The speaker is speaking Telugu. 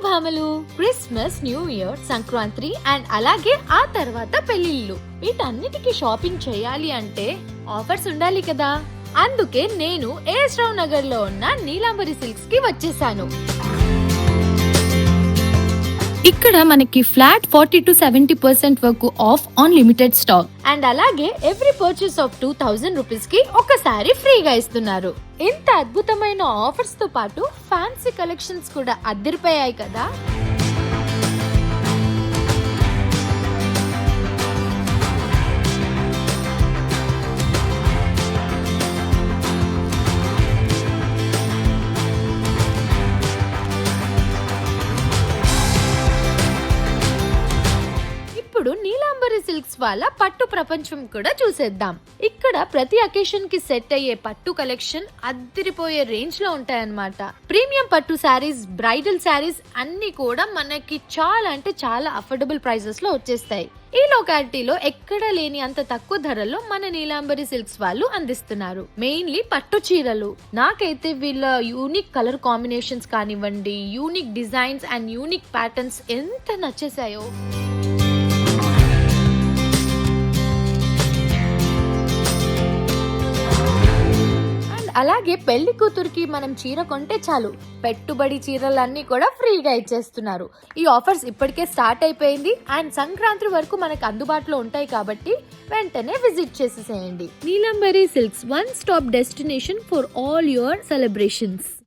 భామలు, Christmas, new year, Sankranti and అలాగే ఆ తర్వాత పెళ్లిళ్ళు, వీటన్నిటికీ షాపింగ్ చేయాలి అంటే ఆఫర్స్ ఉండాలి కదా. అందుకే నేను ఏఎస్ రావు నగర్ లో ఉన్న నీలాంబరి సిల్క్స్ కి వచ్చేసాను. ఇక్కడ మనకి ఫ్లాట్ 40 to 70% వరకు of on limited stock and అలాగే ఎవ్రీ పర్చేస్ ఆఫ్ 2000 రూపీస్ కి ఒకసారి ఫ్రీగా ఇస్తున్నారు. ఇంత అద్భుతమైన ఆఫర్స్ తో పాటు ఫ్యాన్సీ కలెక్షన్స్ కూడా అదిరిపోయాయి కదా. ఇప్పుడు నీలాంబరి సిల్క్స్ వాళ్ళ పట్టు ప్రపంచం కూడా చూసేద్దాం. ఇక్కడ ప్రతి అకేషన్ కి సెట్ అయ్యే పట్టు కలెక్షన్ అదిరిపోయే రేంజ్ లో ఉంటాయన్నమాట. ప్రీమియం పట్టు శారీస్, బ్రైడల్ శారీస్ అన్ని కూడా మనకి చాలా అంటే చాలా అఫోర్డబుల్ ప్రైసెస్ లో వచ్చేస్తాయి. ఈ లొకాలిటీలో ఎక్కడా లేని అంత తక్కువ ధరల్లో మన నీలాంబరి సిల్క్స్ వాళ్ళు అందిస్తున్నారు. మెయిన్లీ పట్టు చీరలు. నాకైతే వీళ్ళ యూనిక్ కలర్ కాంబినేషన్స్ కానివ్వండి, unique designs and unique patterns ఎంత నచ్చేసాయో. అలాగే పెళ్లి కూతురికి మనం చీర కొంటే చాలు, పెట్టుబడి చీరలన్నీ కూడా ఫ్రీగా ఇచ్చేస్తున్నారు. ఈ ఆఫర్స్ ఇప్పటికే స్టార్ట్ అయిపోయింది అండ్ సంక్రాంతి వరకు మనకు అందుబాటులో ఉంటాయి కాబట్టి వెంటనే విజిట్ చేసేసేయండి. Neelambari silks, one stop destination for all your celebrations.